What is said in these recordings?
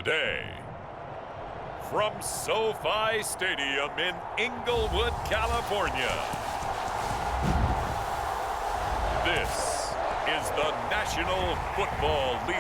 today. From SoFi Stadium in Inglewood, California, this is the National Football League.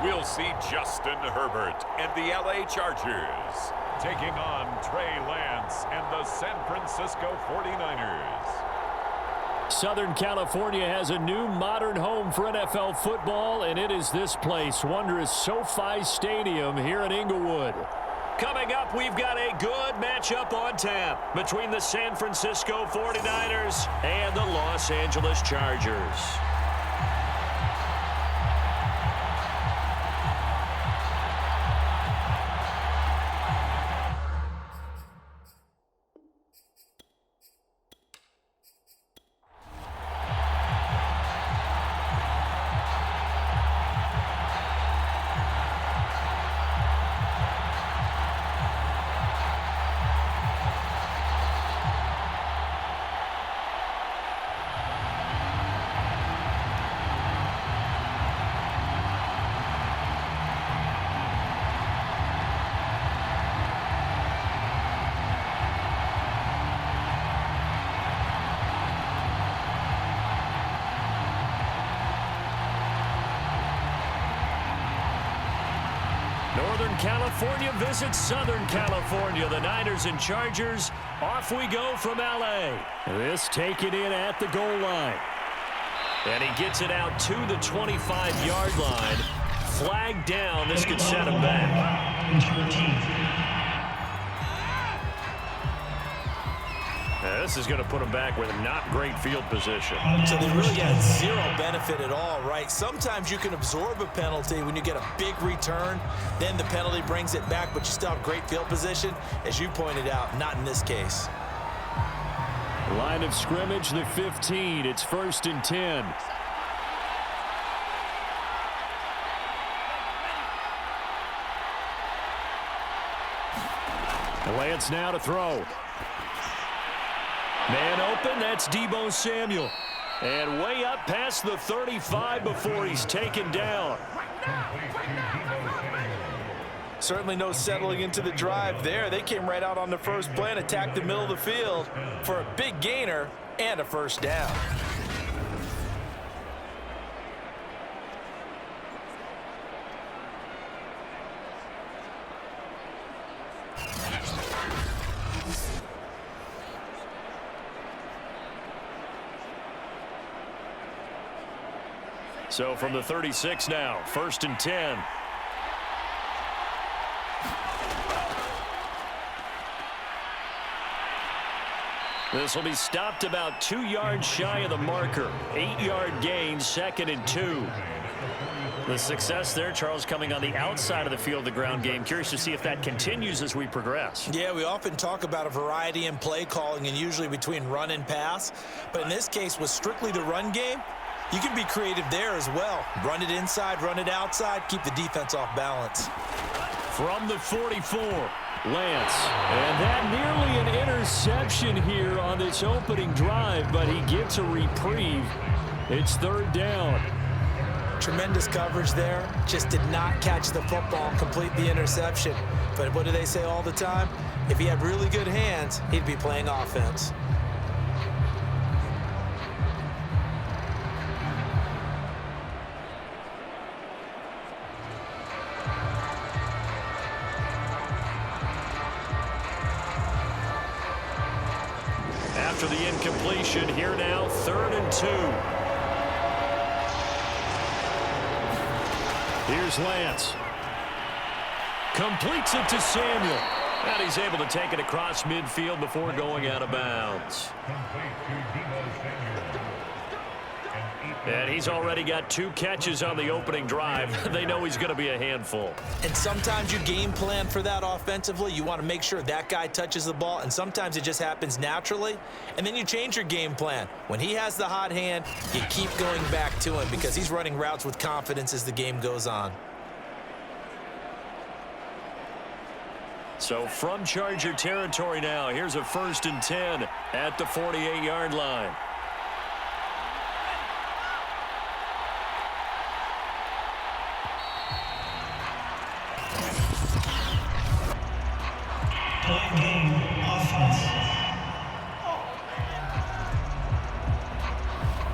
We'll see Justin Herbert and the LA Chargers taking on Trey Lance and the San Francisco 49ers. Southern California has a new modern home for NFL football, and it is this place, wondrous SoFi Stadium here in Inglewood. Coming up, we've got a good matchup on tap between the San Francisco 49ers and the Los Angeles Chargers. Northern California visits Southern California. The Niners and Chargers, off we go from LA. This taken in at the goal line. And he gets it out to the 25-yard line. Flag down. This could set him back. This is going to put him back with not great field position. So they really got zero benefit at all, right? Sometimes you can absorb a penalty when you get a big return. Then the penalty brings it back, but you still have great field position. As you pointed out, not in this case. Line of scrimmage, the 15. It's 1st and 10. Lance now to throw. Man open, that's Deebo Samuel. And way up past the 35 before he's taken down. Certainly no settling into the drive there. They came right out on the first play and attacked the middle of the field for a big gainer and a first down. So from the 36 now, 1st and 10. This will be stopped about 2 yards shy of the marker. 8-yard gain, 2nd and 2. The success there, Charles, coming on the outside of the field, the ground game. Curious to see if that continues as we progress. Yeah, we often talk about a variety in play calling and usually between run and pass. But in this case, with strictly the run game, you can be creative there as well. Run it inside, run it outside, keep the defense off balance. From the 44, Lance. And that nearly an interception here on this opening drive, but he gets a reprieve. It's 3rd down. Tremendous coverage there. Just did not catch the football and complete the interception. But what do they say all the time? If he had really good hands, he'd be playing offense. After the incompletion, here now, 3rd and 2. Here's Lance. Completes it to Samuel. And he's able to take it across midfield before going out of bounds. And he's already got 2 catches on the opening drive. They know he's going to be a handful. And sometimes you game plan for that offensively. You want to make sure that guy touches the ball, and sometimes it just happens naturally. And then you change your game plan. When he has the hot hand, you keep going back to him because he's running routes with confidence as the game goes on. So from Charger territory now, here's a 1st and 10 at the 48-yard line.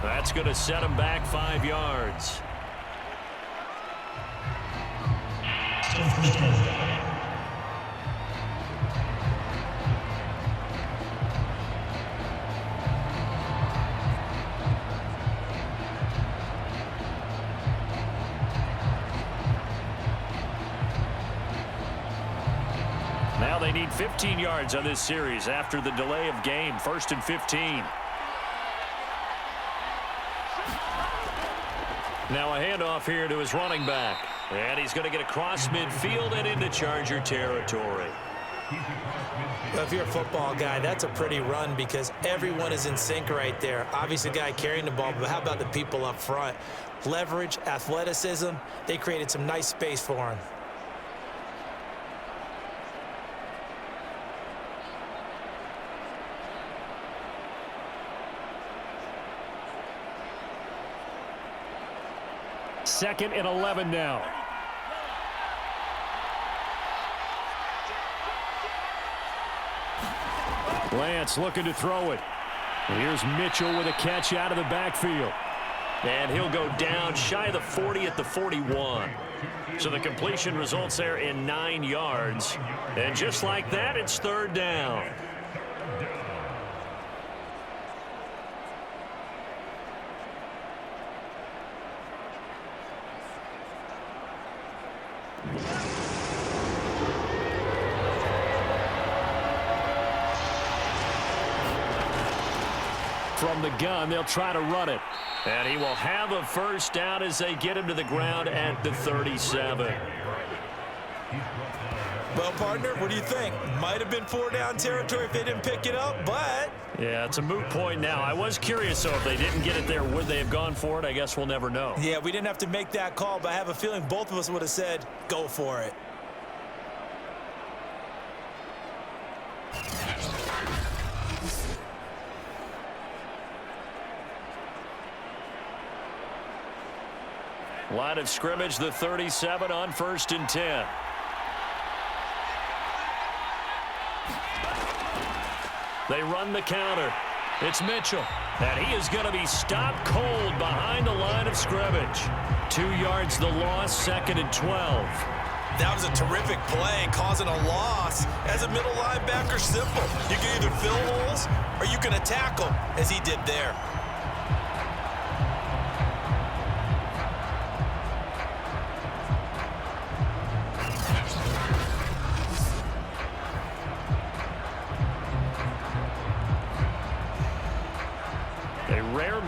That's going to set him back 5 yards. Now they need 15 yards on this series after the delay of game. 1st and 15. Now a handoff here to his running back. And he's going to get across midfield and into Charger territory. Well, if you're a football guy, that's a pretty run because everyone is in sync right there. Obviously, the guy carrying the ball, but how about the people up front? Leverage, athleticism, they created some nice space for him. Second and 11 now. Lance looking to throw it. Here's Mitchell with a catch out of the backfield. And he'll go down shy of the 40 at the 41. So the completion results there in 9 yards. And just like that, it's 3rd down. From the gun, they'll try to run it. And he will have a 1st down as they get him to the ground at the 37. Well, partner, what do you think? Might have been 4-down territory if they didn't pick it up, but... Yeah, it's a moot point now. I was curious, though, if they didn't get it there, would they have gone for it? I guess we'll never know. Yeah, we didn't have to make that call, but I have a feeling both of us would have said, go for it. Line of scrimmage, the 37 on 1st and 10. They run the counter. It's Mitchell. And he is going to be stopped cold behind the line of scrimmage. 2 yards the loss, 2nd and 12. That was a terrific play, causing a loss. As a middle linebacker, simple. You can either fill holes or you can attack them, as he did there.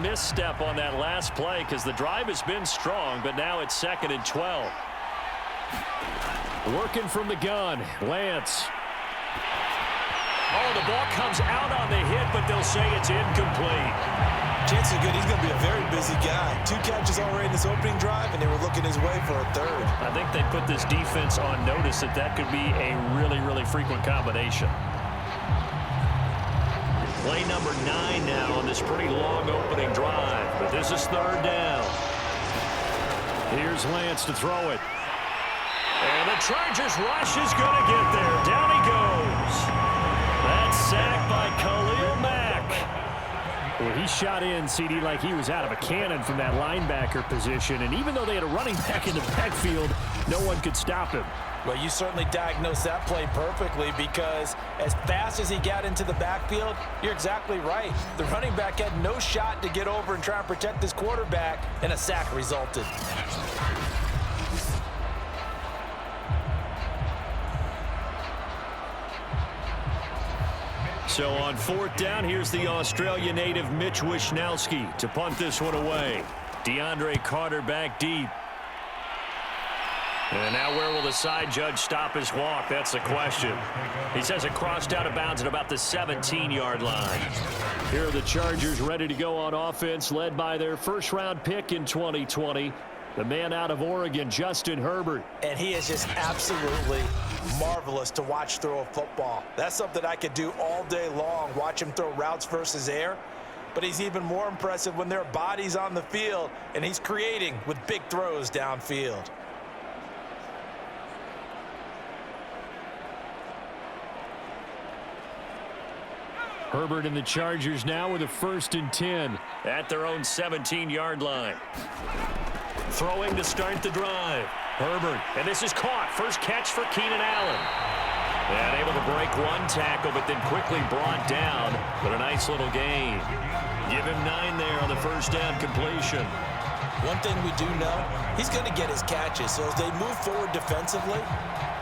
Misstep on that last play because the drive has been strong, but now it's 2nd and 12. Working from the gun, Lance. Oh, the ball comes out on the hit, but they'll say it's incomplete. Chances are good. He's going to be a very busy guy. 2 catches already in this opening drive, and they were looking his way for a 3rd. I think they put this defense on notice that could be a really, really frequent combination. Play number 9 now on this pretty long opening drive, but this is 3rd down. Here's Lance to throw it. And the Chargers rush is going to get there. Down he goes. That's sacked by Khalil Mack. Well, he shot in, CD, like he was out of a cannon from that linebacker position. And even though they had a running back in the backfield, no one could stop him. Well, you certainly diagnosed that play perfectly because as fast as he got into the backfield, you're exactly right. The running back had no shot to get over and try and protect his quarterback, and a sack resulted. So on 4th down, here's the Australia native Mitch Wishnowsky to punt this one away. DeAndre Carter back deep. And now where will the side judge stop his walk? That's the question. He says it crossed out of bounds at about the 17-yard line. Here are the Chargers ready to go on offense, led by their first-round pick in 2020, the man out of Oregon, Justin Herbert. And he is just absolutely marvelous to watch throw a football. That's something I could do all day long, watch him throw routes versus air. But he's even more impressive when there are bodies on the field, and he's creating with big throws downfield. Herbert and the Chargers now with a 1st and 10 at their own 17-yard line. Throwing to start the drive. Herbert, and this is caught. First catch for Keenan Allen. And able to break one tackle, but then quickly brought down. But a nice little gain. Give him 9 there on the first down completion. One thing we do know, he's going to get his catches. So as they move forward defensively,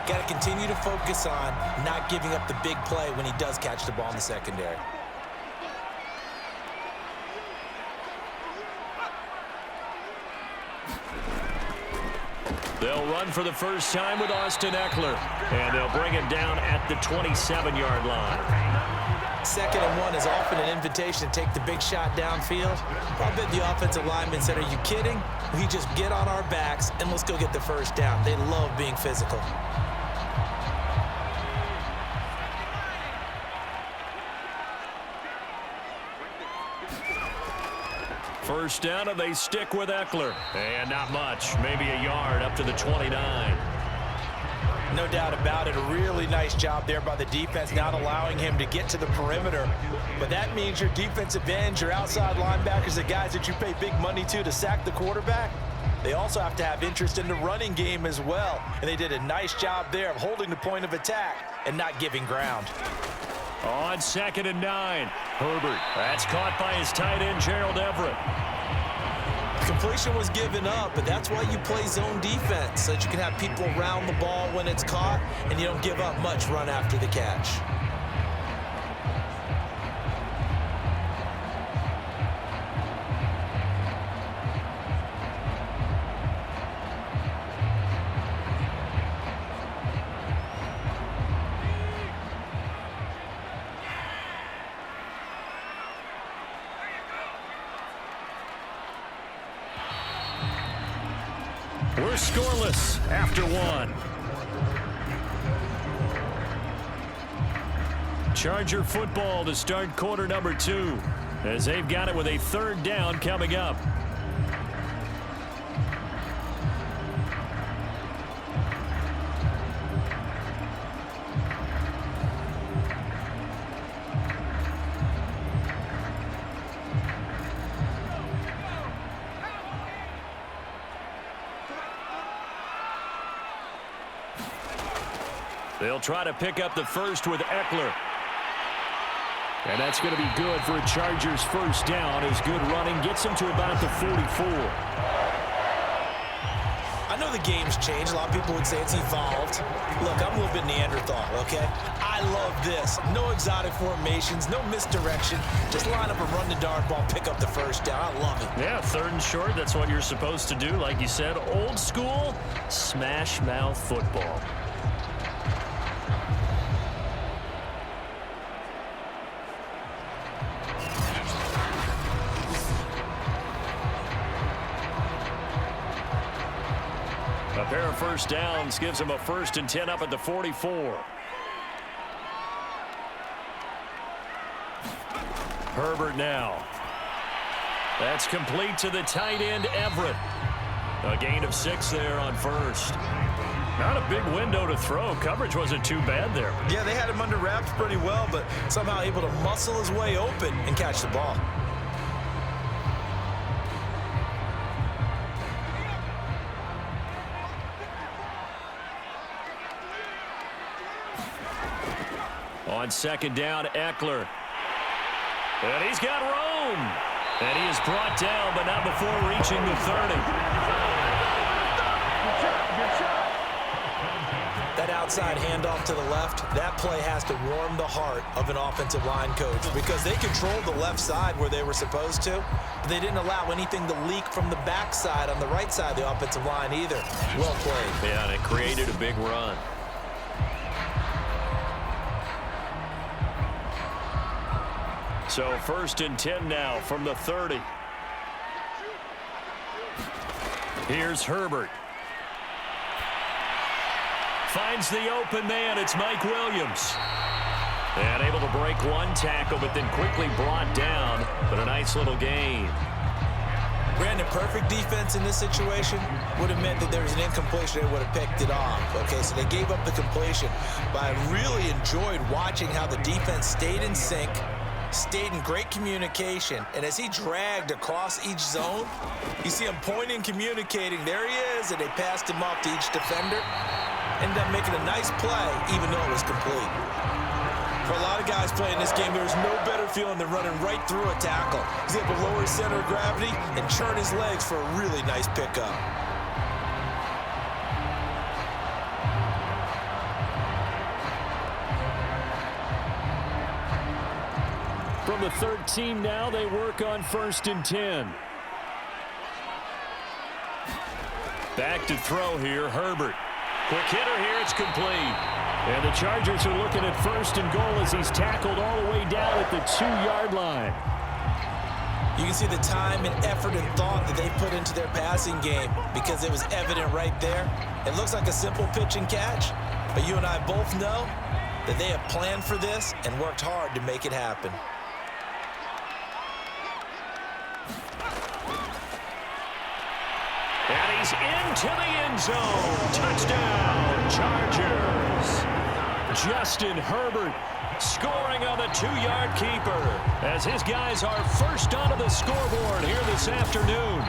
got to continue to focus on not giving up the big play when he does catch the ball in the secondary. They'll run for the first time with Austin Eckler. And they'll bring him down at the 27-yard line. 2nd and 1 is often an invitation to take the big shot downfield. I bet the offensive lineman said, are you kidding? We just get on our backs and let's go get the first down. They love being physical. First down, and they stick with Eckler. And not much, maybe a yard up to the 29. No doubt about it. A really nice job there by the defense, not allowing him to get to the perimeter. But that means your defensive ends, your outside linebackers, the guys that you pay big money to sack the quarterback, they also have to have interest in the running game as well. And they did a nice job there of holding the point of attack and not giving ground. On 2nd and 9, Herbert. That's caught by his tight end, Gerald Everett. Completion was given up, but that's why you play zone defense, so that you can have people around the ball when it's caught, and you don't give up much run after the catch. We're scoreless after 1. Charger football to start quarter number 2, as they've got it with a 3rd down coming up. They'll try to pick up the first with Eckler. And that's going to be good for a Chargers first down, as good running gets them to about the 44. I know the game's changed. A lot of people would say it's evolved. Look, I'm a little bit Neanderthal, okay? I love this. No exotic formations, no misdirection. Just line up and run the dart ball, pick up the first down. I love it. Yeah, 3rd and short, that's what you're supposed to do. Like you said, old school, smash mouth football. A pair of first downs gives him a 1st and 10 up at the 44. Herbert now. That's complete to the tight end, Everett. A gain of 6 there on 1st. Not a big window to throw. Coverage wasn't too bad there. Yeah, they had him under wraps pretty well, but somehow able to muscle his way open and catch the ball. On 2nd down, Eckler. And he's got room. And he is brought down, but not before reaching the 30. That outside handoff to the left, that play has to warm the heart of an offensive line coach because they controlled the left side where they were supposed to, but they didn't allow anything to leak from the backside on the right side of the offensive line either. Well played. Yeah, and it created a big run. So 1st and 10 now from the 30. Here's Herbert. Finds the open man. It's Mike Williams. And able to break one tackle, but then quickly brought down. But a nice little gain. Brandon, perfect defense in this situation would have meant that there was an incompletion. They would have picked it off. Okay, so they gave up the completion. But I really enjoyed watching how the defense stayed in sync, stayed in great communication, and as he dragged across each zone, you see him pointing, communicating. There he is, and they passed him off to each defender. Ended up making a nice play, even though it was complete. For a lot of guys playing this game, there's no better feeling than running right through a tackle. He's able to lower his center of gravity and churn his legs for a really nice pickup. From the 13 now, they work on 1st and 10. Back to throw here, Herbert. Quick hitter here, it's complete. And the Chargers are looking at 1st and goal as he's tackled all the way down at the 2-yard line. You can see the time and effort and thought that they put into their passing game because it was evident right there. It looks like a simple pitch and catch, but you and I both know that they have planned for this and worked hard to make it happen. And he's into the end zone. Touchdown, Chargers. Justin Herbert scoring on the 2-yard keeper as his guys are first onto the scoreboard here this afternoon.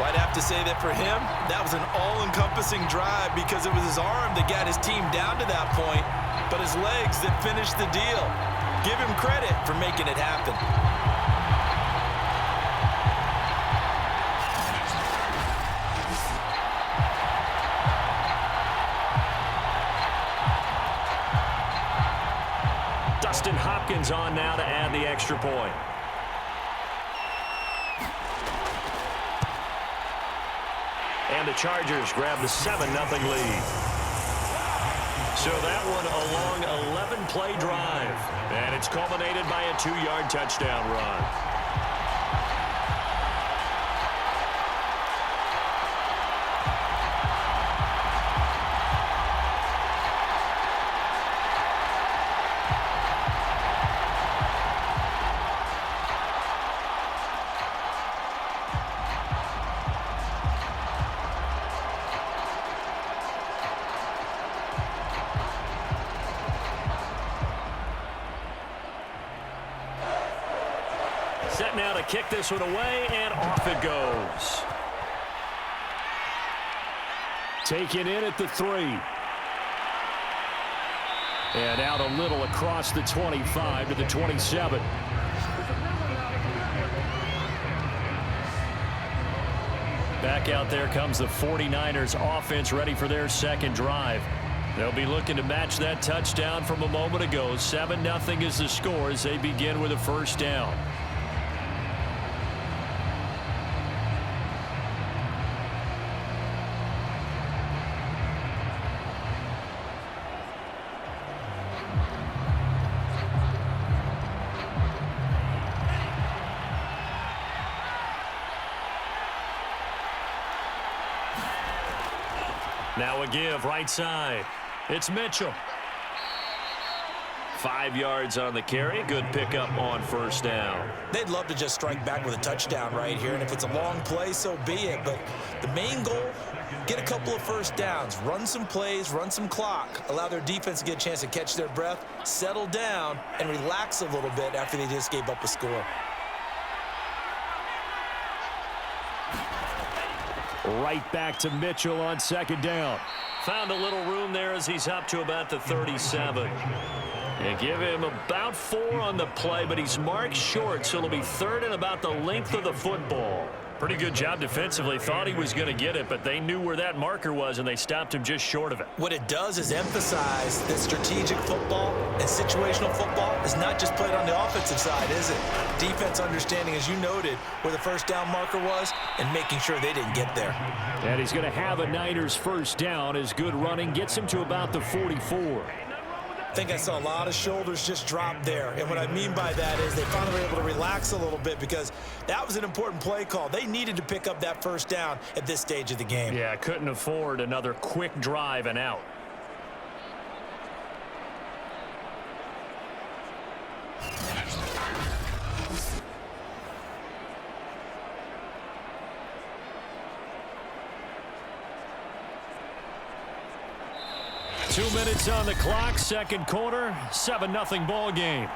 Well, I'd have to say that for him, that was an all-encompassing drive because it was his arm that got his team down to that point, but his legs that finished the deal. Give him credit for making it happen. Dustin Hopkins on now to add the extra point. And the Chargers grab the 7-0 lead. So that one a long 11-play drive. And it's culminated by a 2-yard touchdown run. Set now to kick this one away, and off it goes. Taken in at the 3. And out a little across the 25 to the 27. Back out there comes the 49ers offense ready for their second drive. They'll be looking to match that touchdown from a moment ago. 7-0 is the score as they begin with a first down. Now a give right side. It's Mitchell. 5 yards on the carry. Good pickup on first down. They'd love to just strike back with a touchdown right here, and if it's a long play, so be it. But the main goal, get a couple of first downs, run some plays, run some clock, allow their defense to get a chance to catch their breath, settle down, and relax a little bit after they just gave up a score. Right back to Mitchell on second down. Found a little room there as he's up to about the 37. And give him about 4 on the play, but he's marked short, so it'll be 3rd and about the length of the football. Pretty good job defensively. Thought he was going to get it, but they knew where that marker was, and they stopped him just short of it. What it does is emphasize that strategic football and situational football is not just played on the offensive side, is it? Defense understanding, as you noted, where the first down marker was and making sure they didn't get there. And he's going to have a Niners first down as good running gets him to about the 44. I think I saw a lot of shoulders just drop there. And what I mean by that is they finally were able to relax a little bit because that was an important play call. They needed to pick up that first down at this stage of the game. Yeah, couldn't afford another quick drive and out. Two minutes on the clock, second quarter, 7-0 ball game.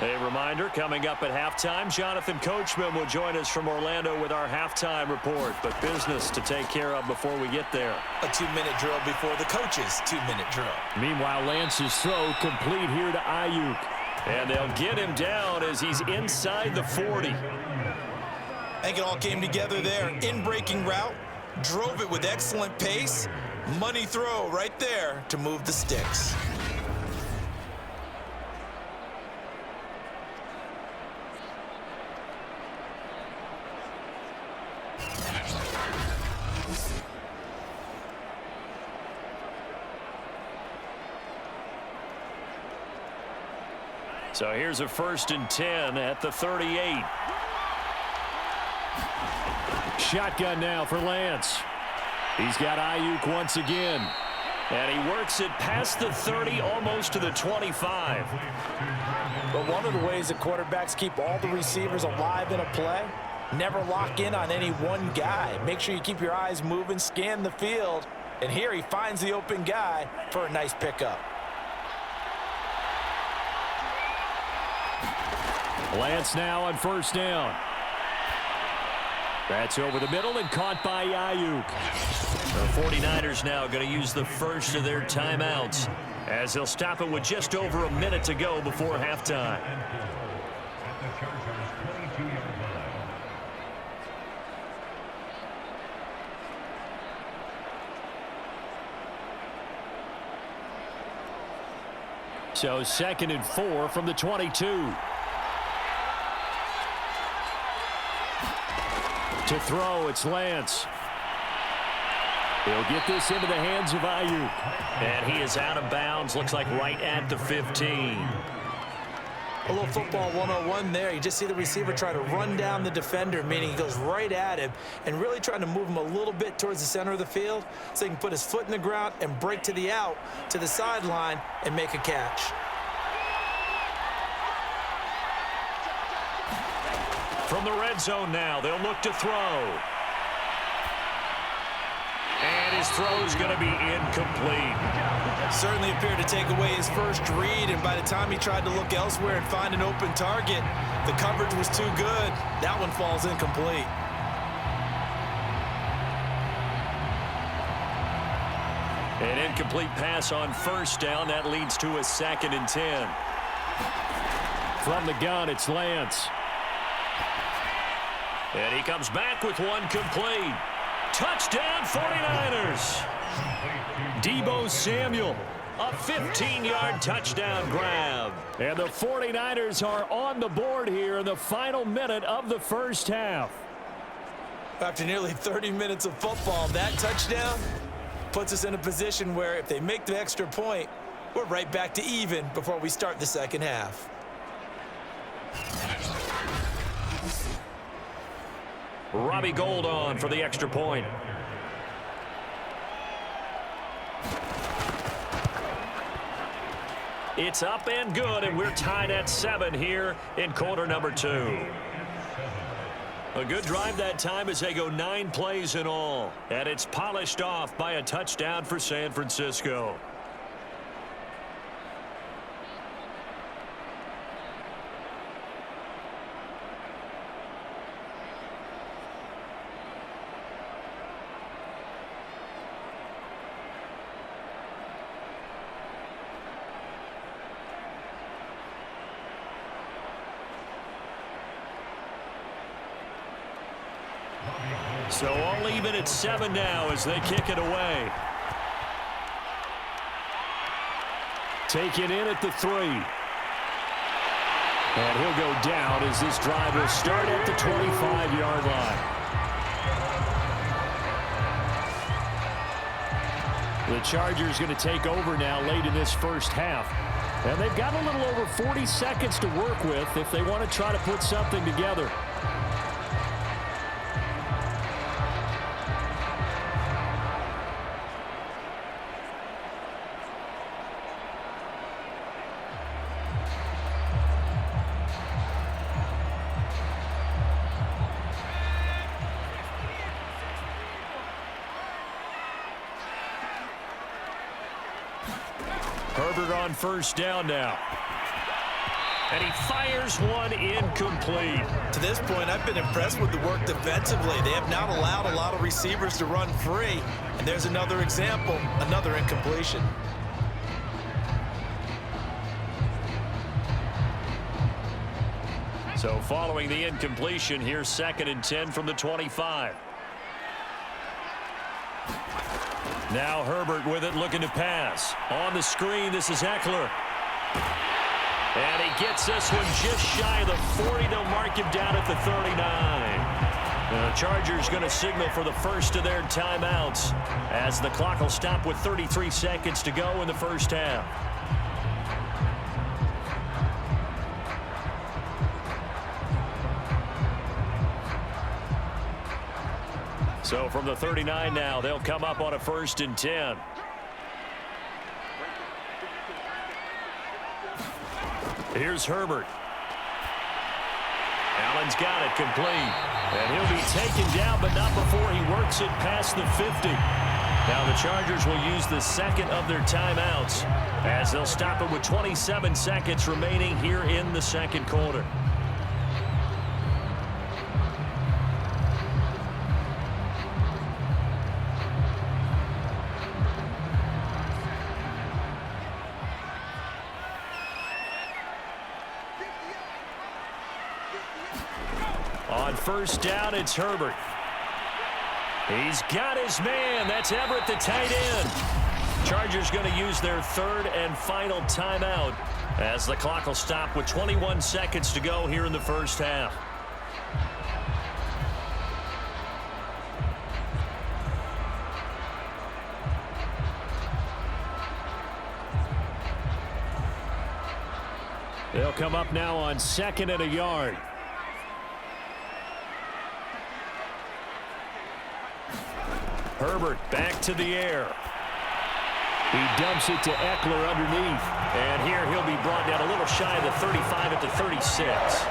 A reminder, coming up at halftime, Jonathan Coachman will join us from Orlando with our halftime report, but business to take care of before we get there. A 2-minute drill before the coach's 2-minute drill. Meanwhile, Lance's throw complete here to Ayuk. And they'll get him down as he's inside the 40. I think it all came together there. In-breaking route, drove it with excellent pace. Money throw right there to move the sticks. So here's a 1st and 10 at the 38. Shotgun now for Lance. He's got Ayuk once again. And he works it past the 30, almost to the 25. But one of the ways that quarterbacks keep all the receivers alive in a play, never lock in on any one guy. Make sure you keep your eyes moving, scan the field. And here he finds the open guy for a nice pickup. Lance now on 1st down. That's over the middle and caught by Ayuk. The 49ers now going to use the first of their timeouts as they'll stop it with just over a minute to go before halftime. So 2nd and 4 from the 22. To throw, it's Lance. He'll get this into the hands of Ayuk. And he is out of bounds, looks like right at the 15. A little football 101 there. You just see the receiver try to run down the defender, meaning he goes right at him and really trying to move him a little bit towards the center of the field so he can put his foot in the ground and break to the out, to the sideline, and make a catch. From the red zone now, they'll look to throw. And his throw is going to be incomplete. Certainly appeared to take away his first read, and by the time he tried to look elsewhere and find an open target, the coverage was too good. That one falls incomplete. An incomplete pass on 1st down. That leads to a 2nd and 10. From the gun, it's Lance. And he comes back with one complete. Touchdown, 49ers. Deebo Samuel, a 15-yard touchdown grab. And the 49ers are on the board here in the final minute of the first half. After nearly 30 minutes of football, that touchdown puts us in a position where if they make the extra point, we're right back to even before we start the second half. Robbie Gould on for the extra point. It's up and good, and we're tied at 7 here in quarter number 2. A good drive that time as they go 9 plays in all. And it's polished off by a touchdown for San Francisco. So all even at 7 now as they kick it away. Taken in at the 3. And he'll go down as this drive will start at the 25-yard line. The Chargers going to take over now late in this first half. And they've got a little over 40 seconds to work with if they want to try to put something together. Herbert on first down now. And he fires one incomplete. To this point, I've been impressed with the work defensively. They have not allowed a lot of receivers to run free. And there's another example, another incompletion. So following the incompletion, here's 2nd and 10 from the 25. Now Herbert with it, looking to pass. On the screen, this is Eckler. And he gets this one just shy of the 40. They'll mark him down at the 39. The Chargers going to signal for the first of their timeouts as the clock will stop with 33 seconds to go in the first half. So from the 39 now, they'll come up on a 1st and 10. Here's Herbert. Allen's got it complete. And he'll be taken down, but not before he works it past the 50. Now the Chargers will use the second of their timeouts as they'll stop it with 27 seconds remaining here in the second quarter. On first down, it's Herbert. He's got his man. That's Everett, the tight end. Chargers going to use their 3rd and final timeout as the clock will stop with 21 seconds to go here in the first half. They'll come up now on 2nd and a yard. Herbert back to the air. He dumps it to Eckler underneath. And here he'll be brought down a little shy of the 35 at the 36.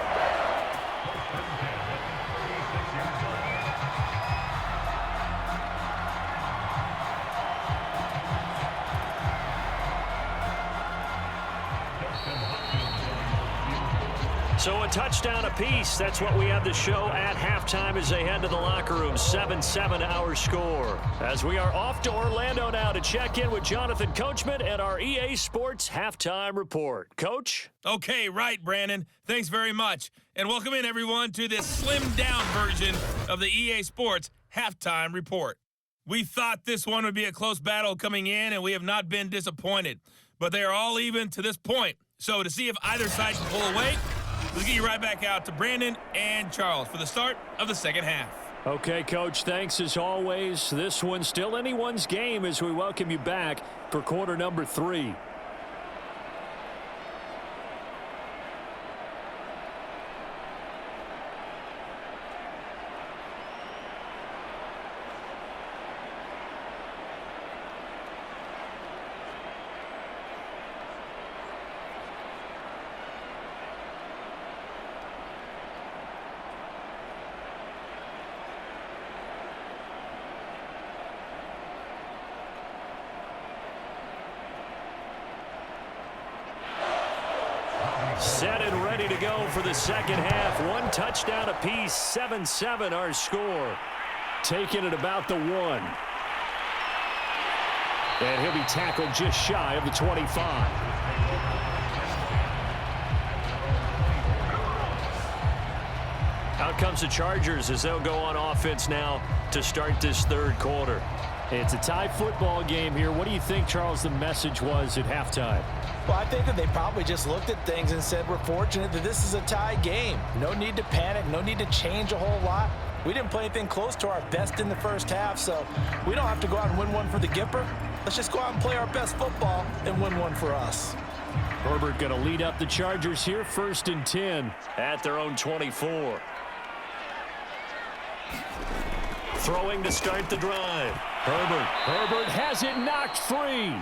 So a touchdown apiece. That's what we have to show at halftime as they head to the locker room. 7-7 our score. As we are off to Orlando now to check in with Jonathan Coachman and our EA Sports Halftime Report. Coach? Okay, right, Brandon. Thanks very much. And welcome in, everyone, to this slimmed-down version of the EA Sports Halftime Report. We thought this one would be a close battle coming in, and we have not been disappointed. But they are all even to this point. So to see if either side can pull away, we'll get you right back out to Brandon and Charles for the start of the second half. Okay, Coach, thanks as always. This one's still anyone's game as we welcome you back for quarter number 3. Set and ready to go for the second half. One touchdown apiece, 7-7 our score. Taking it about the 1. And he'll be tackled just shy of the 25. Out comes the Chargers as they'll go on offense now to start this third quarter. It's a tie football game here. What do you think, Charles, the message was at halftime? Well, I think that they probably just looked at things and said, we're fortunate that this is a tie game. No need to panic. No need to change a whole lot. We didn't play anything close to our best in the first half, so we don't have to go out and win one for the Gipper. Let's just go out and play our best football and win one for us. Herbert going to lead up the Chargers here, 1st and 10 at their own 24. Throwing to start the drive. Herbert has it knocked free.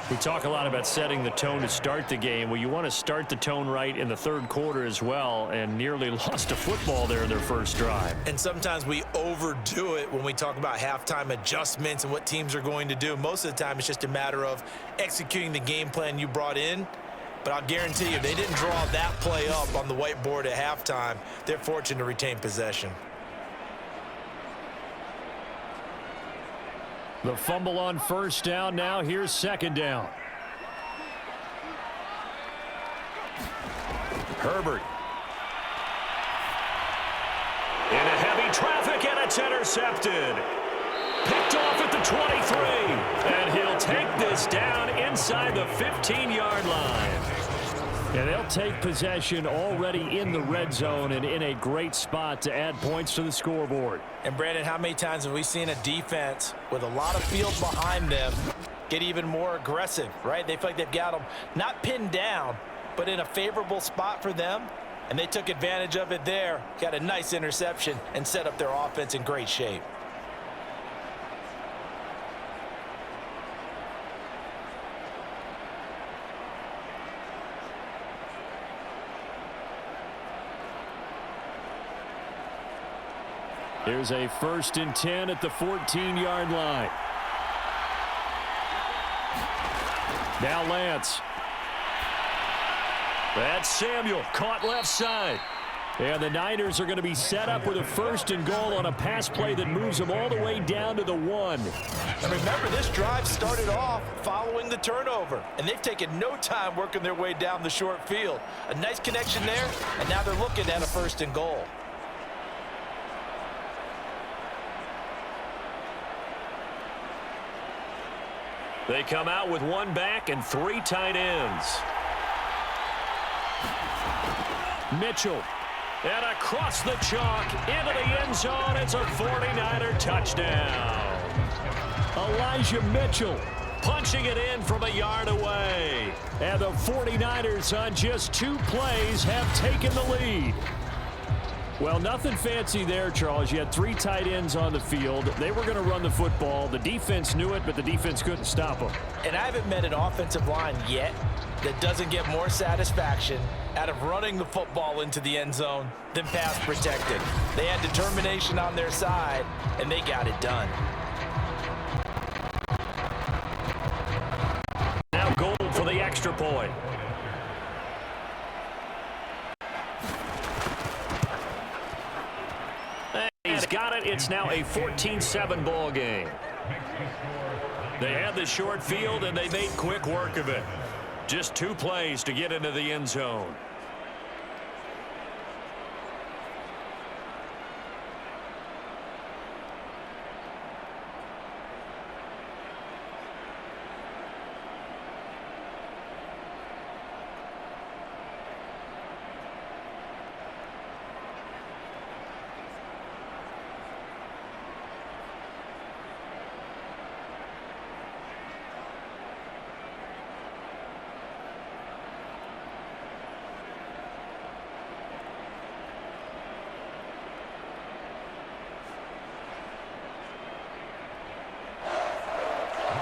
We talk a lot about setting the tone to start the game. Well, you want to start the tone right in the third quarter as well, and nearly lost a football there in their first drive. And sometimes we overdo it when we talk about halftime adjustments and what teams are going to do. Most of the time, it's just a matter of executing the game plan you brought in. But I'll guarantee you, they didn't draw that play up on the whiteboard at halftime. They're fortunate to retain possession. The fumble on first down. Now here's second down. Herbert. Into heavy traffic, and it's intercepted. Picked off at the 23. And he'll take this down inside the 15-yard line. And they'll take possession already in the red zone and in a great spot to add points to the scoreboard. And, Brandon, how many times have we seen a defense with a lot of field behind them get even more aggressive, right? They feel like they've got them not pinned down, but in a favorable spot for them, and they took advantage of it there, got a nice interception, and set up their offense in great shape. Here's a 1st and 10 at the 14-yard line. Now Lance. That's Samuel, caught left side. And the Niners are going to be set up with a 1st and goal on a pass play that moves them all the way down to the 1. And remember, this drive started off following the turnover, and they've taken no time working their way down the short field. A nice connection there, and now they're looking at a 1st and goal. They come out with one back and 3 tight ends. Mitchell. And across the chalk into the end zone. It's a 49er touchdown. Elijah Mitchell punching it in from a yard away. And the 49ers on just 2 plays have taken the lead. Well, nothing fancy there, Charles. You had 3 tight ends on the field. They were going to run the football. The defense knew it, but the defense couldn't stop them. And I haven't met an offensive line yet that doesn't get more satisfaction out of running the football into the end zone than pass protected. They had determination on their side, and they got it done. Now goal for the extra point. He's got it. It's now a 14-7 ball game. They had the short field, and they made quick work of it. Just 2 plays to get into the end zone.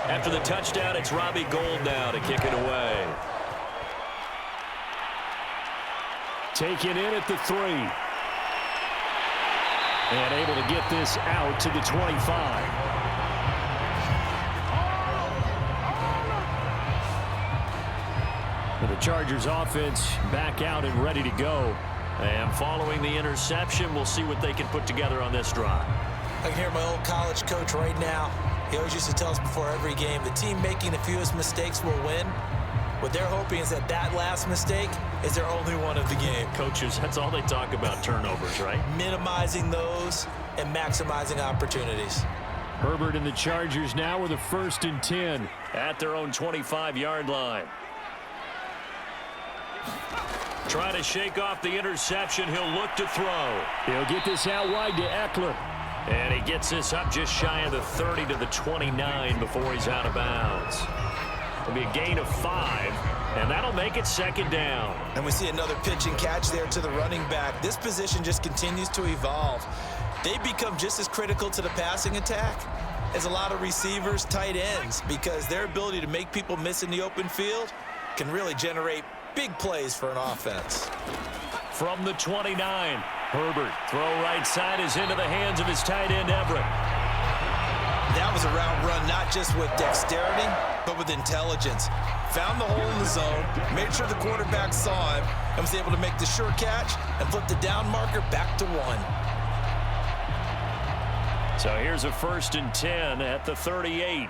After the touchdown, it's Robbie Gould now to kick it away. Taken in at the 3. And able to get this out to the 25. And the Chargers offense back out and ready to go. And following the interception, we'll see what they can put together on this drive. I can hear my old college coach right now. He always used to tell us before every game, the team making the fewest mistakes will win. What they're hoping is that that last mistake is their only one of the game. Coaches, that's all they talk about, turnovers, right? Minimizing those and maximizing opportunities. Herbert and the Chargers now with a 1st and 10 at their own 25-yard line. Trying to shake off the interception. He'll look to throw. He'll get this out wide to Eckler. And he gets this up just shy of the 30 to the 29 before he's out of bounds. It'll be a gain of 5, and that'll make it 2nd down. And we see another pitch and catch there to the running back. This position just continues to evolve. They become just as critical to the passing attack as a lot of receivers, tight ends, because their ability to make people miss in the open field can really generate big plays for an offense. From the 29, Herbert, throw right side is into the hands of his tight end, Everett. That was a route run not just with dexterity, but with intelligence. Found the hole in the zone, made sure the quarterback saw him, and was able to make the sure catch and flip the down marker back to 1. So here's a 1st and 10 at the 38.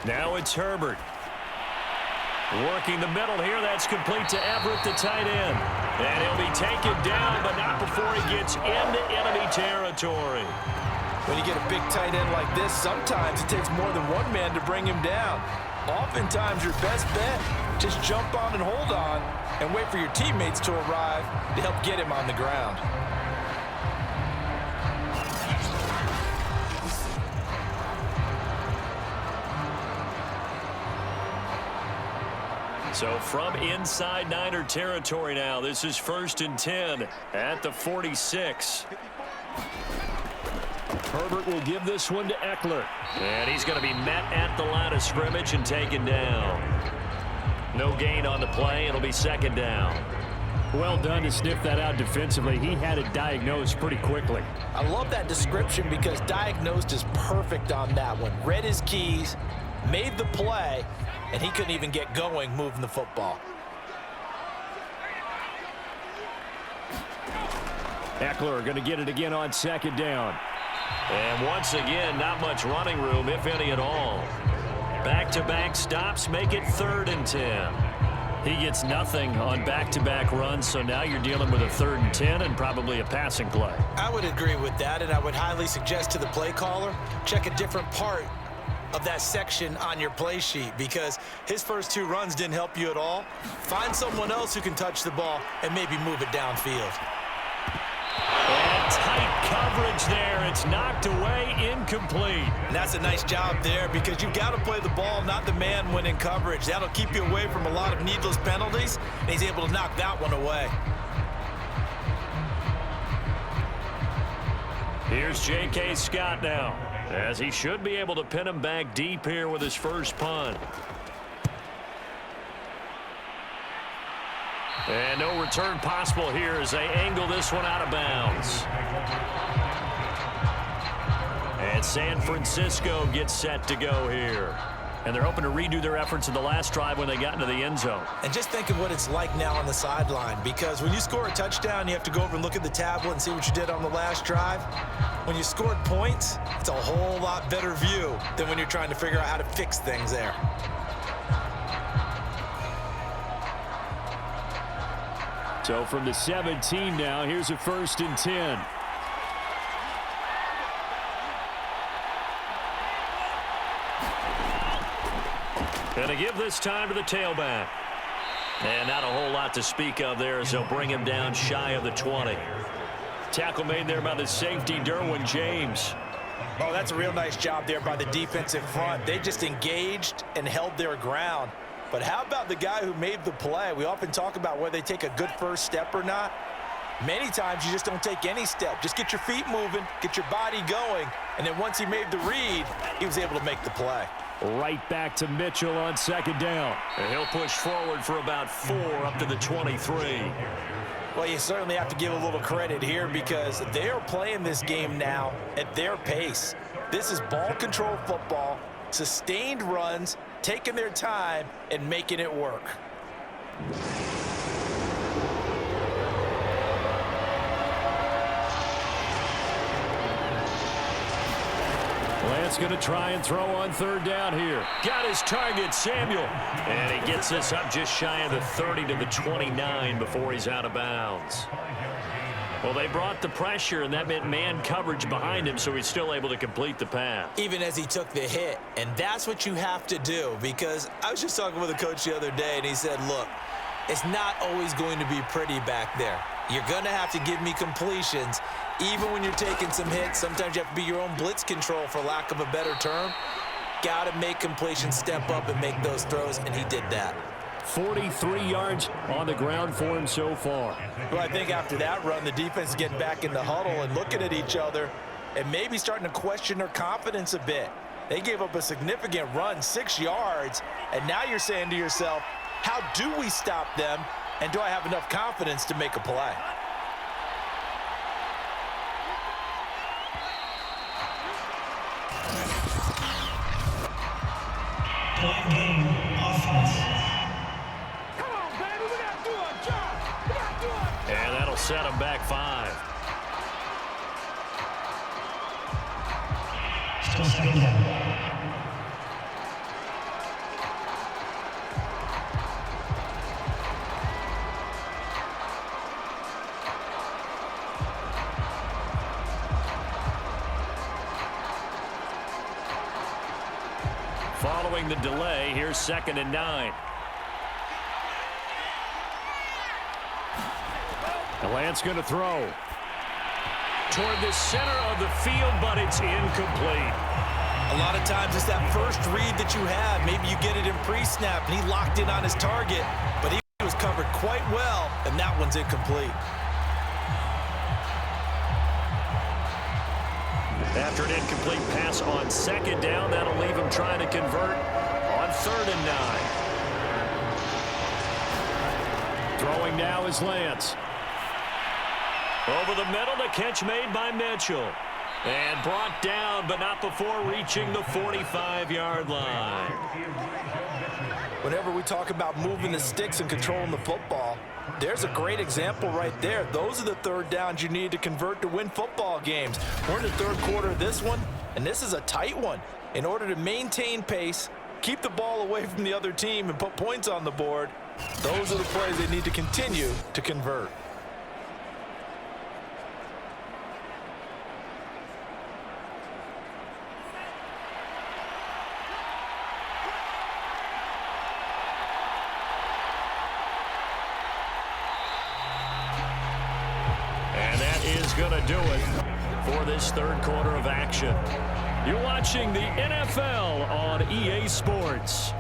Now it's Herbert. Working the middle here. That's complete to Everett, the tight end. And he'll be taken down, but not before he gets into enemy territory. When you get a big tight end like this, sometimes it takes more than one man to bring him down. Oftentimes, your best bet, just jump on and hold on and wait for your teammates to arrive to help get him on the ground. So from inside Niner territory now, this is 1st and 10 at the 46. Herbert will give this one to Eckler. And he's going to be met at the line of scrimmage and taken down. No gain on the play. It'll be 2nd down. Well done to sniff that out defensively. He had it diagnosed pretty quickly. I love that description because diagnosed is perfect on that one. Read his keys, made the play, and he couldn't even get going moving the football. Eckler going to get it again on 2nd down. And once again, not much running room, if any at all. Back-to-back stops make it 3rd and 10. He gets nothing on back-to-back runs, so now you're dealing with a 3rd and 10 and probably a passing play. I would agree with that, and I would highly suggest to the play caller, check a different part of that section on your play sheet because his first 2 runs didn't help you at all. Find someone else who can touch the ball and maybe move it downfield. And tight coverage there. It's knocked away, incomplete. And that's a nice job there because you've got to play the ball, not the man when in coverage. That'll keep you away from a lot of needless penalties, and he's able to knock that one away. Here's J.K. Scott now, as he should be able to pin him back deep here with his first punt. And no return possible here as they angle this one out of bounds. And San Francisco gets set to go here. And they're hoping to redo their efforts in the last drive when they got into the end zone. And just think of what it's like now on the sideline, because when you score a touchdown, you have to go over and look at the tablet and see what you did on the last drive. When you scored points, it's a whole lot better view than when you're trying to figure out how to fix things there. So from the 17 now, here's a 1st and 10. Gonna give this time to the tailback. And not a whole lot to speak of there as they'll bring him down shy of the 20. Tackle made there by the safety, Derwin James. Oh, that's a real nice job there by the defensive front. They just engaged and held their ground. But how about the guy who made the play? We often talk about whether they take a good first step or not. Many times you just don't take any step. Just get your feet moving, get your body going, and then once he made the read, he was able to make the play. Right back to Mitchell on 2nd down. And he'll push forward for about 4 up to the 23. Well, you certainly have to give a little credit here because they are playing this game now at their pace. This is ball control football, sustained runs, taking their time and making it work. Lance going to try and throw on third down here. Got his target, Samuel. And he gets this up just shy of the 30 to the 29 before he's out of bounds. Well, they brought the pressure, and that meant man coverage behind him, so he's still able to complete the pass. Even as he took the hit, and that's what you have to do, because I was just talking with a coach the other day, and he said, look, it's not always going to be pretty back there. You're going to have to give me completions. Even when you're taking some hits, sometimes you have to be your own blitz control, for lack of a better term. Got to make completions, step up, and make those throws, and he did that. 43 yards on the ground for him so far. Well, I think after that run, the defense is getting back in the huddle and looking at each other and maybe starting to question their confidence a bit. They gave up a significant run, 6 yards, and now you're saying to yourself, how do we stop them, and do I have enough confidence to make a play? And that'll set him back 5. Still second down. Following the delay, here's 2nd and 9. Lance going to throw toward the center of the field, but it's incomplete. A lot of times it's that first read that you have. Maybe you get it in pre-snap, and he locked in on his target, but he was covered quite well, and that one's incomplete. After an incomplete pass on 2nd down, that'll leave him trying to convert on 3rd and 9. Throwing now is Lance. Over the middle, the catch made by Mitchell. And brought down, but not before reaching the 45-yard line. Whenever we talk about moving the sticks and controlling the football, there's a great example right there. Those are the 3rd downs you need to convert to win football games. We're in the 3rd quarter of this one, and this is a tight one. In order to maintain pace, keep the ball away from the other team, and put points on the board, those are the plays they need to continue to convert. Going to do it for this 3rd quarter of action. You're watching the NFL on EA Sports.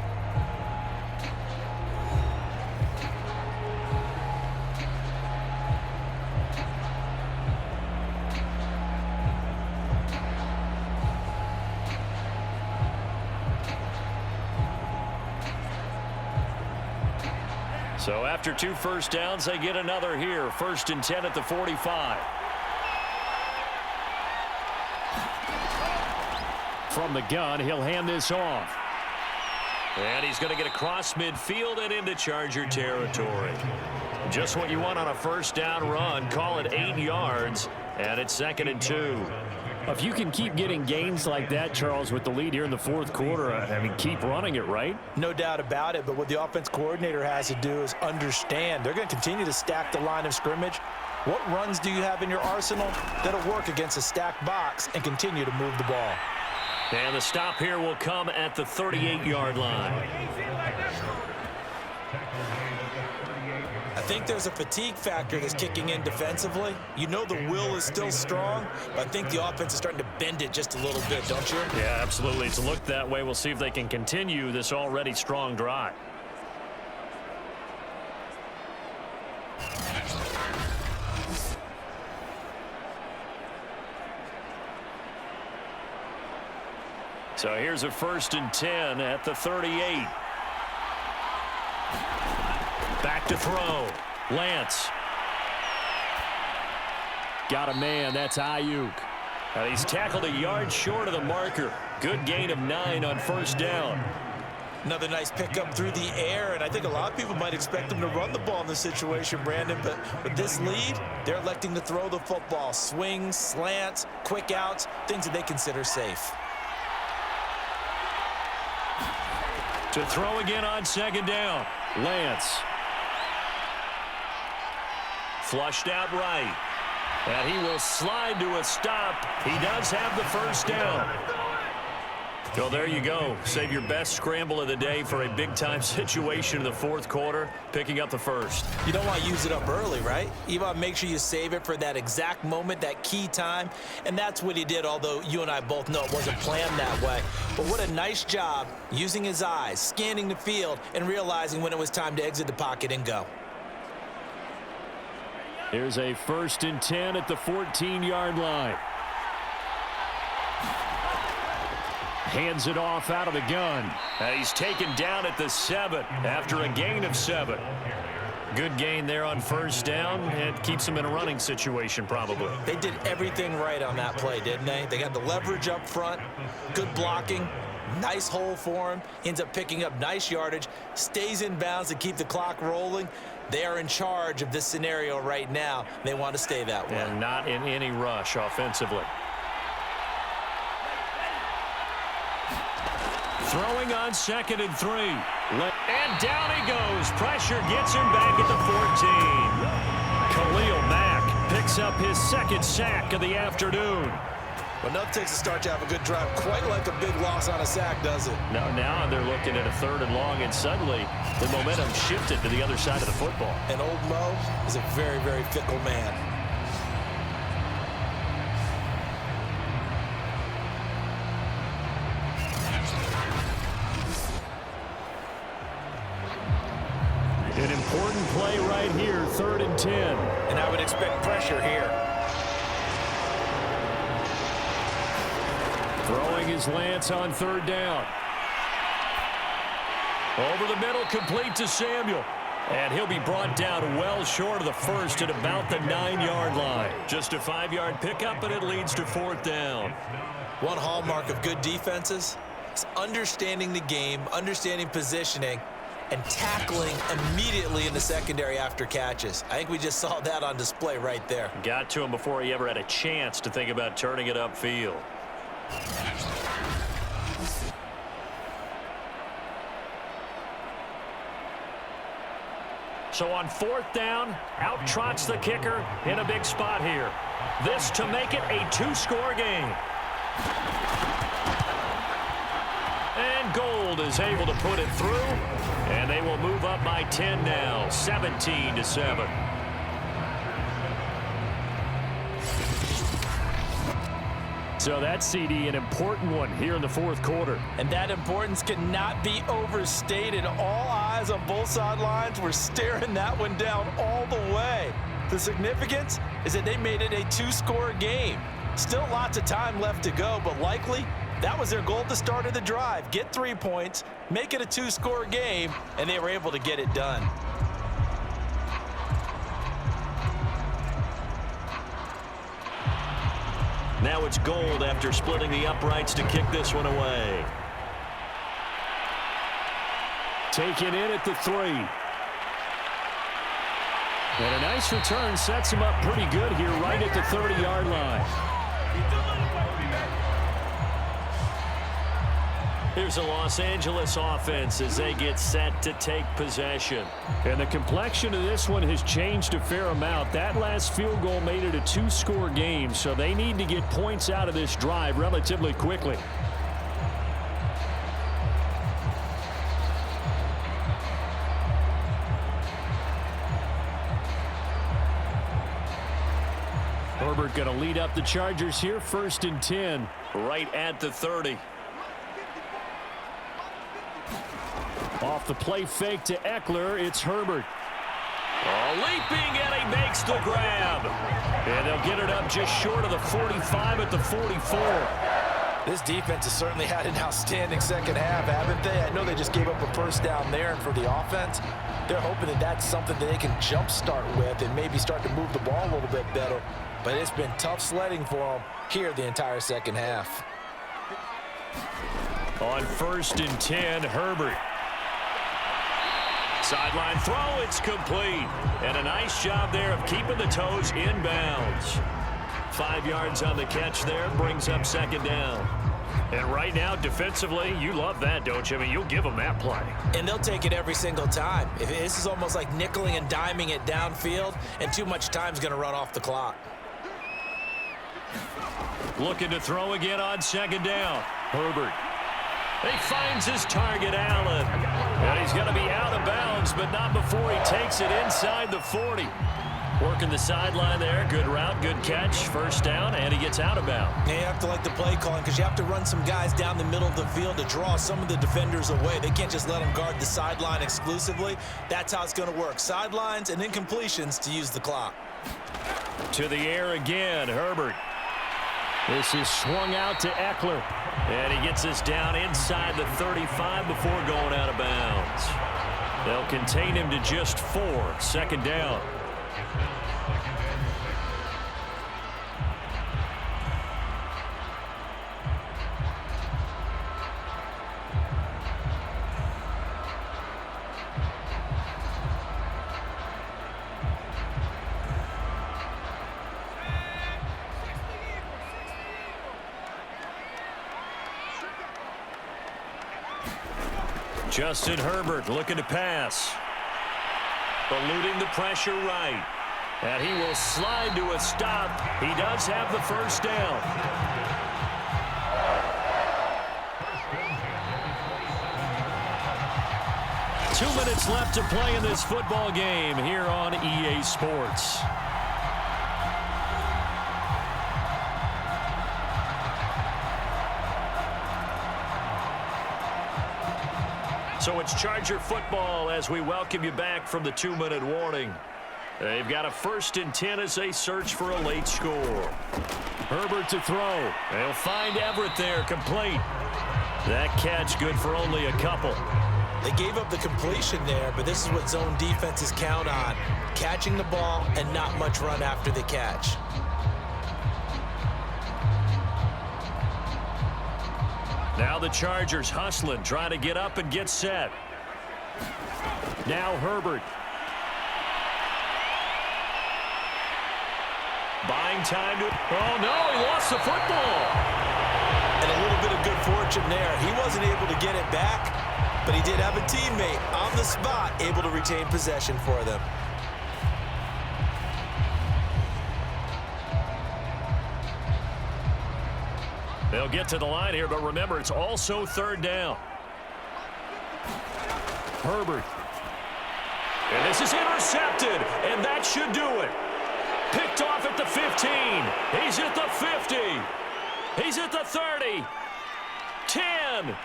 So after 2 first downs, they get another here. 1st and 10 at the 45. From the gun, he'll hand this off. And he's going to get across midfield and into Charger territory. Just what you want on a 1st down run. Call it 8 yards, and it's 2nd and 2. If you can keep getting gains like that, Charles, with the lead here in the 4th quarter, I mean, keep running it, right? No doubt about it, but what the offense coordinator has to do is understand they're going to continue to stack the line of scrimmage. What runs do you have in your arsenal that'll work against a stacked box and continue to move the ball? And the stop here will come at the 38-yard line. I think there's a fatigue factor that's kicking in defensively. You know the will is still strong, but I think the offense is starting to bend it just a little bit, don't you? Yeah, absolutely. It's looked that way. We'll see if they can continue this already strong drive. So here's a 1st and 10 at the 38. Back to throw. Lance. Got a man. That's Ayuk. And he's tackled a yard short of the marker. Good gain of 9 on 1st down. Another nice pickup through the air, and I think a lot of people might expect them to run the ball in this situation, Brandon, but with this lead, they're electing to throw the football. Swings, slants, quick outs, things that they consider safe. To throw again on second down. Lance. Flushed out right. And he will slide to a stop. He does have the first down. Well, there you go. Save your best scramble of the day for a big-time situation in the fourth quarter, picking up the first. You don't want to use it up early, right? You want to make sure you save it for that exact moment, that key time, and that's what he did, although you and I both know it wasn't planned that way. But what a nice job using his eyes, scanning the field, and realizing when it was time to exit the pocket and go. Here's a 1st and 10 at the 14-yard line. Hands it off out of the gun. And he's taken down at the 7 after a gain of 7. Good gain there on first down. It keeps him in a running situation probably. They did everything right on that play, didn't they? They got the leverage up front, good blocking, nice hole for him, ends up picking up nice yardage, stays in bounds to keep the clock rolling. They are in charge of this scenario right now. They want to stay that way. And not in any rush offensively. Throwing on 2nd and 3. And down he goes. Pressure gets him back at the 14. Khalil Mack picks up his 2nd sack of the afternoon. Well, nothing takes a start to have a good drive. Quite like a big loss on a sack, does it? Now they're looking at a 3rd and long, and suddenly the momentum shifted to the other side of the football. And old Mo is a very, very fickle man. An important play right here, 3rd and 10. And I would expect pressure here. Throwing is Lance on 3rd down. Over the middle, complete to Samuel. And he'll be brought down well short of the first at about the 9-yard line. Just a 5-yard pickup, and it leads to 4th down. One hallmark of good defenses is understanding the game, understanding positioning, and tackling immediately in the secondary after catches. I think we just saw that on display right there. Got to him before he ever had a chance to think about turning it upfield. So on 4th down, out trots the kicker in a big spot here. This to make it a 2-score game. And Gold is able to put it through, and they will move up by 10 now, 17-7. So that's, CD, an important one here in the fourth quarter. And that importance cannot be overstated. All eyes on both sidelines were staring that one down all the way. The significance is that they made it a 2-score game. Still lots of time left to go, but likely that was their goal at the start of the drive. Get 3 points, make it a 2-score game, and they were able to get it done. Now it's Gold after splitting the uprights to kick this one away. Taken in at the 3. And a nice return sets him up pretty good here right at the 30-yard line. Here's a Los Angeles offense as they get set to take possession. And the complexion of this one has changed a fair amount. That last field goal made it a 2-score game, so they need to get points out of this drive relatively quickly. Herbert going to lead up the Chargers here, 1st and 10, right at the 30. Off the play fake to Eckler, it's Herbert. Oh, leaping, and he makes the grab. And they'll get it up just short of the 45 at the 44. This defense has certainly had an outstanding second half, haven't they? I know they just gave up a first down there, and for the offense, they're hoping that that's something that they can jumpstart with and maybe start to move the ball a little bit better. But it's been tough sledding for them here the entire second half. On 1st and 10, Herbert. Sideline throw, it's complete. And a nice job there of keeping the toes in bounds. 5 yards on the catch there, brings up 2nd down. And right now, defensively, you love that, don't you? I mean, you'll give them that play. And they'll take it every single time. This is almost like nickeling and diming it downfield, and too much time's going to run off the clock. Looking to throw again on second down. Herbert. He finds his target, Allen. And he's going to be out of bounds, but not before he takes it inside the 40. Working the sideline there. Good route, good catch. First down, and he gets out of bounds. Yeah, you have to like the play calling because you have to run some guys down the middle of the field to draw some of the defenders away. They can't just let them guard the sideline exclusively. That's how it's going to work. Sidelines and incompletions to use the clock. To the air again, Herbert. This is swung out to Eckler. And he gets this down inside the 35 before going out of bounds. They'll contain him to just 4. Second down. Justin Herbert looking to pass. Eluding the pressure right. And he will slide to a stop. He does have the first down. Two minutes left to play in this football game here on EA Sports. So it's Charger football as we welcome you back from the 2-minute warning. They've got a 1st and 10 as they search for a late score. Herbert to throw. They'll find Everett there, complete. That catch good for only a couple. They gave up the completion there, but this is what zone defenses count on. Catching the ball and not much run after the catch. Now the Chargers hustling, trying to get up and get set. Now Herbert. Buying time to... Oh, no, he lost the football. And a little bit of good fortune there. He wasn't able to get it back, but he did have a teammate on the spot able to retain possession for them. They'll get to the line here, but remember, it's also 3rd down. Herbert. And this is intercepted, and that should do it. Picked off at the 15. He's at the 50. He's at the 30. 10.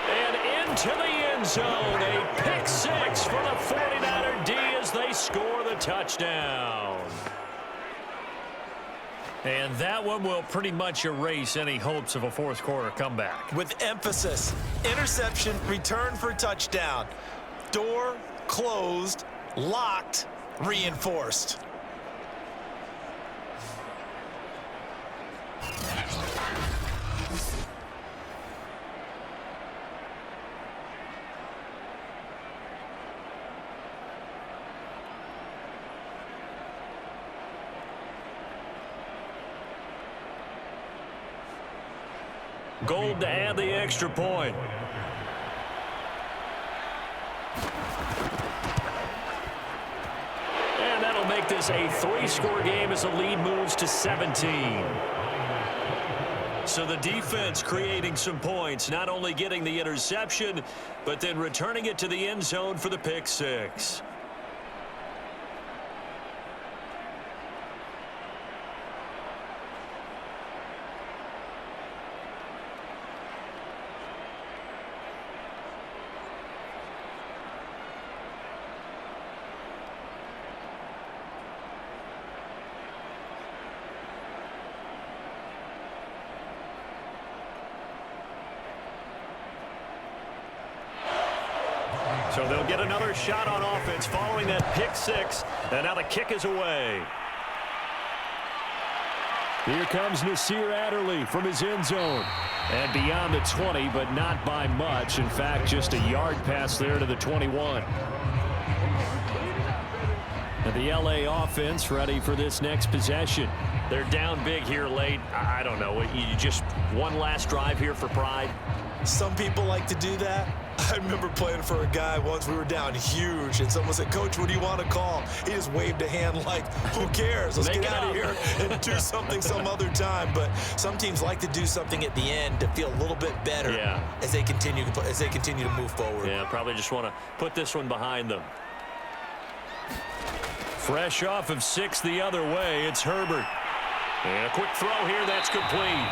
And into the end zone. A pick 6 for the 49er D as they score the touchdown. And that one will pretty much erase any hopes of a 4th quarter comeback. With emphasis, interception, return for touchdown. Door closed, locked, reinforced. Gold to add the extra point. And that'll make this a 3-score game as the lead moves to 17. So the defense creating some points, not only getting the interception, but then returning it to the end zone for the pick 6. So they'll get another shot on offense following that pick 6, and now the kick is away. Here comes Nasir Adderley from his end zone. And beyond the 20, but not by much. In fact, just a yard pass there to the 21. And the LA offense ready for this next possession. They're down big here late. I don't know. You just one last drive here for pride? Some people like to do that. I remember playing for a guy once. We were down huge, and someone said, "Coach, what do you want to call?" He just waved a hand like, who cares? Let's get out of here and do something some other time. But some teams like to do something at the end to feel a little bit better as they continue to move forward. Yeah, probably just want to put this one behind them. Fresh off of 6 the other way, it's Herbert. And a quick throw here, that's complete.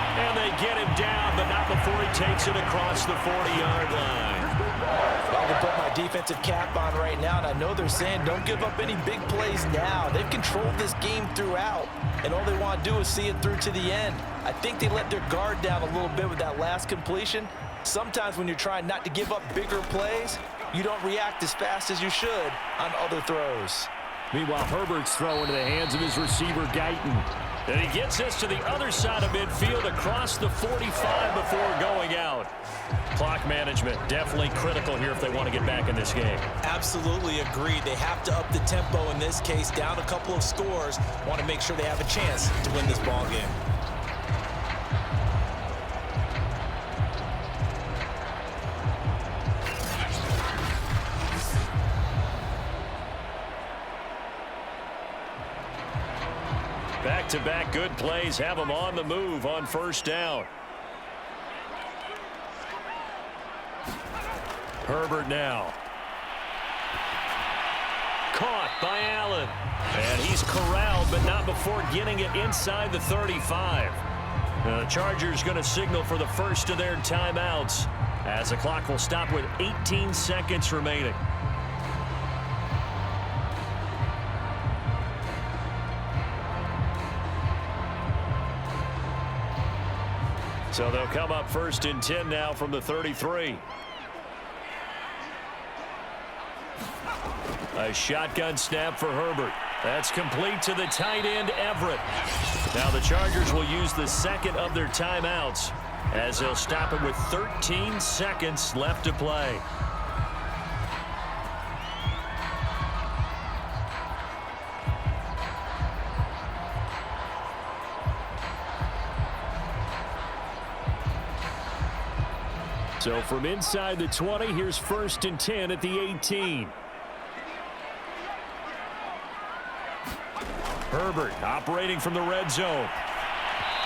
And they get him down, but not before he takes it across the 40-yard line. I can put my defensive cap on right now, and I know they're saying don't give up any big plays now. They've controlled this game throughout, and all they want to do is see it through to the end. I think they let their guard down a little bit with that last completion. Sometimes when you're trying not to give up bigger plays, you don't react as fast as you should on other throws. Meanwhile, Herbert's throw into the hands of his receiver, Guyton. And he gets this to the other side of midfield across the 45 before going out. Clock management definitely critical here if they want to get back in this game. Absolutely agreed. They have to up the tempo in this case, down a couple of scores. Want to make sure they have a chance to win this ball game. Back-to-back good plays have them on the move on first down. Herbert now. Caught by Allen. And he's corralled, but not before getting it inside the 35. The Chargers going to signal for the first of their timeouts as the clock will stop with 18 seconds remaining. So they'll come up 1st and 10 now from the 33. A shotgun snap for Herbert. That's complete to the tight end, Everett. Now the Chargers will use the second of their timeouts as they'll stop it with 13 seconds left to play. So from inside the 20, here's 1st and 10 at the 18. Herbert operating from the red zone.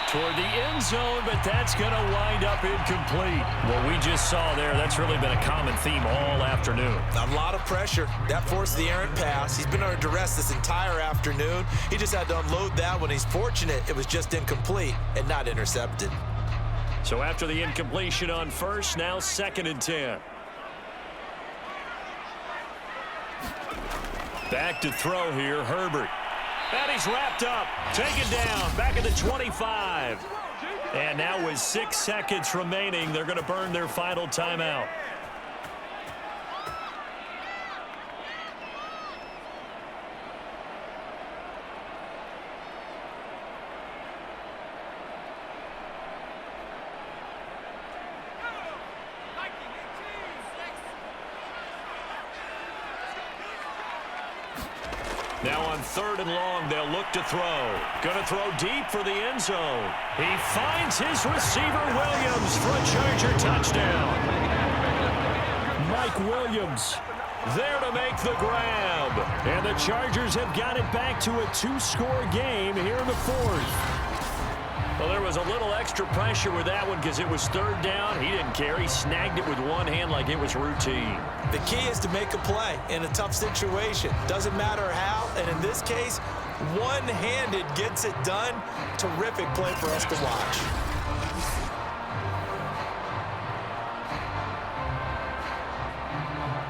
Toward the end zone, but that's going to wind up incomplete. What we just saw there, that's really been a common theme all afternoon. A lot of pressure. That forced the errant pass. He's been under duress this entire afternoon. He just had to unload that one. He's fortunate it was just incomplete and not intercepted. So after the incompletion on first, now 2nd and 10. Back to throw here, Herbert. And he's wrapped up, taken down, back at the 25. And now with 6 seconds remaining, they're going to burn their final timeout. Now on 3rd and long, they'll look to throw. Going to throw deep for the end zone. He finds his receiver, Williams, for a Charger touchdown. Mike Williams there to make the grab. And the Chargers have got it back to a 2-score game here in the 4th. Well, there was a little extra pressure with that one because it was 3rd down. He didn't care. He snagged it with one hand like it was routine. The key is to make a play in a tough situation. Doesn't matter how, and in this case, one-handed gets it done. Terrific play for us to watch.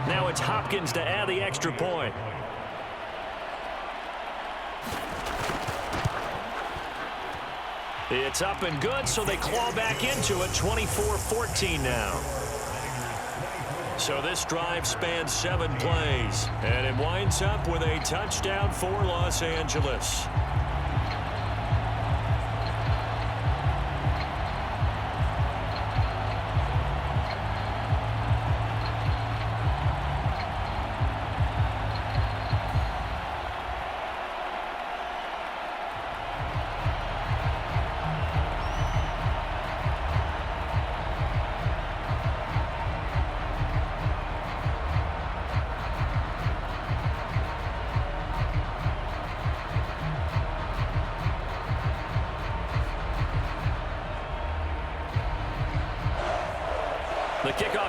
Now it's Hopkins to add the extra point. It's up and good, so they claw back into it, 24-14 now. So this drive spans 7 plays, and it winds up with a touchdown for Los Angeles.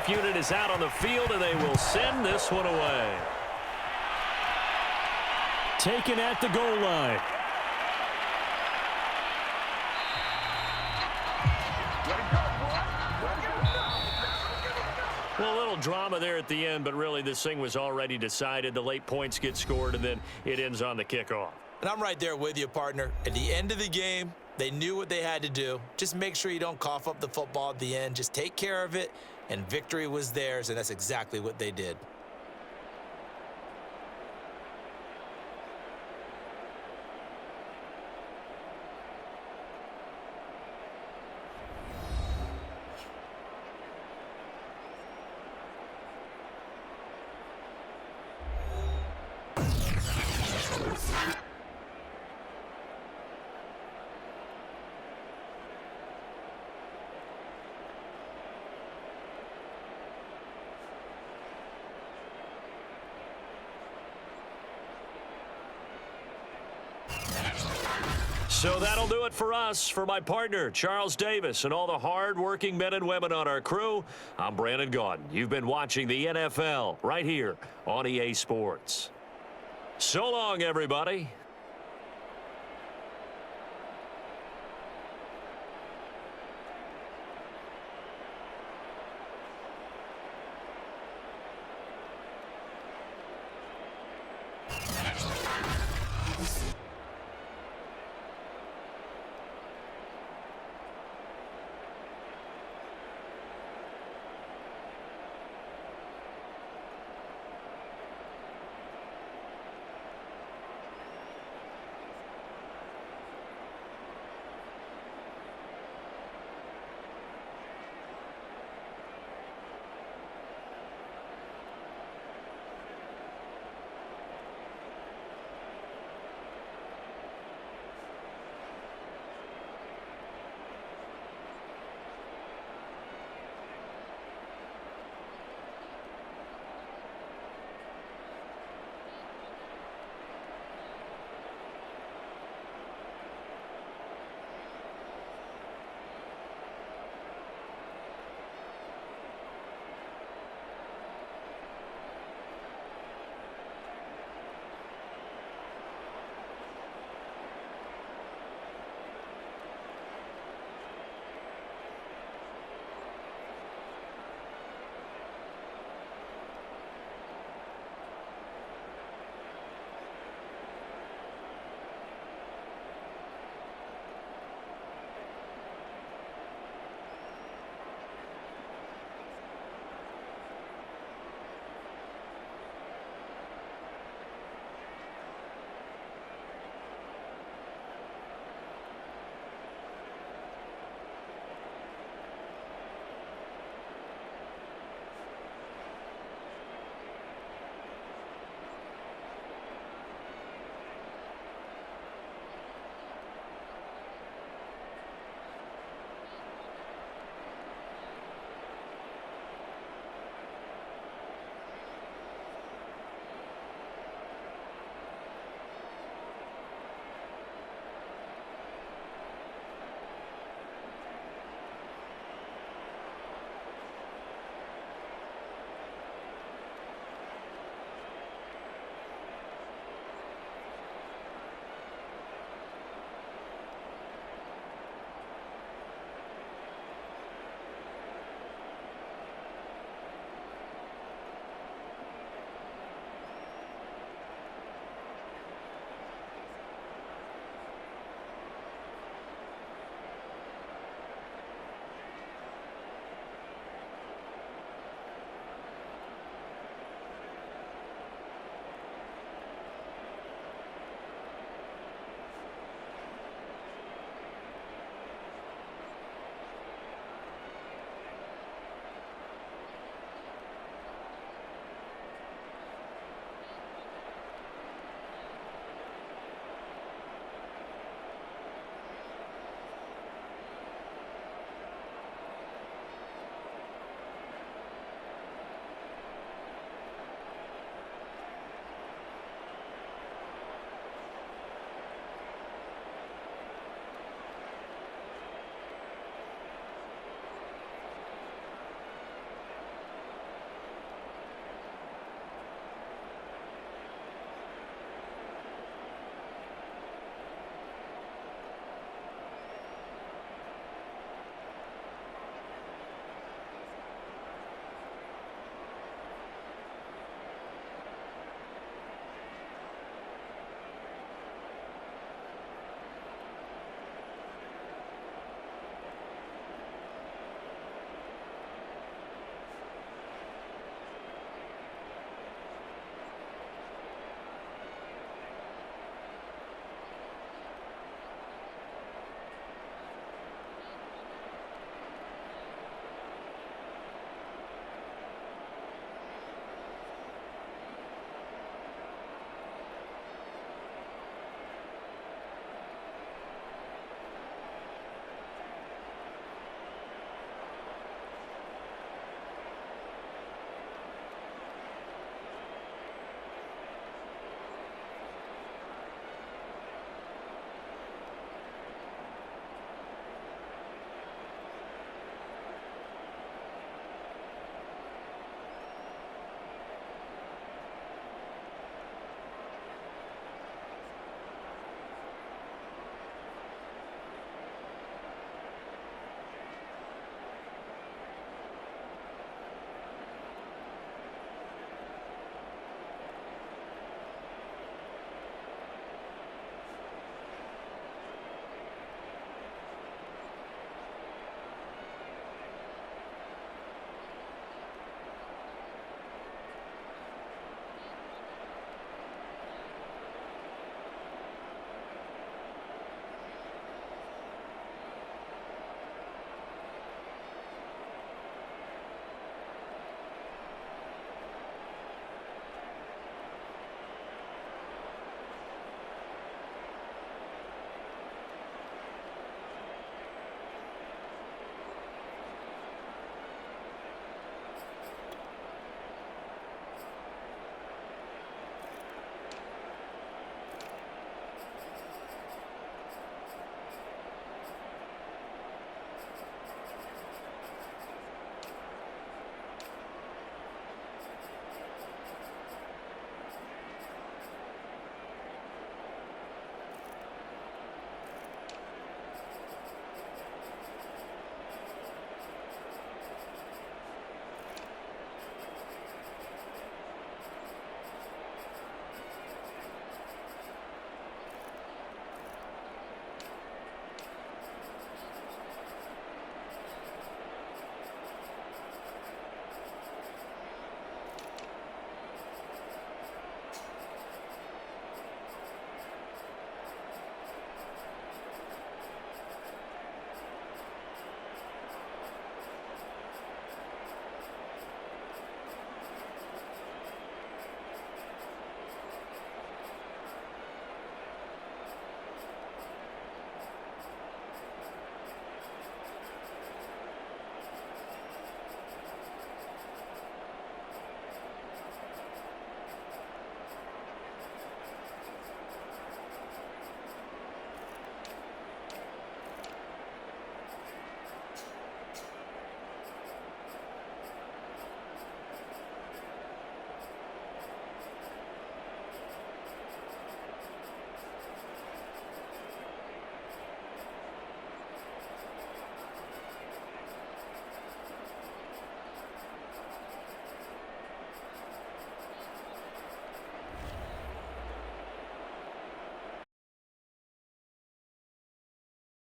kickoff unit is out on the field, and they will send this one away. Taken at the goal line. Well, a little drama there at the end, but really this thing was already decided. The late points get scored, and then it ends on the kickoff. And I'm right there with you, partner. At the end of the game, they knew what they had to do. Just make sure you don't cough up the football at the end. Just take care of it, and victory was theirs, and that's exactly what they did. So that'll do it for us. For my partner, Charles Davis, and all the hard-working men and women on our crew, I'm Brandon Gaudin. You've been watching the NFL right here on EA Sports. So long, everybody.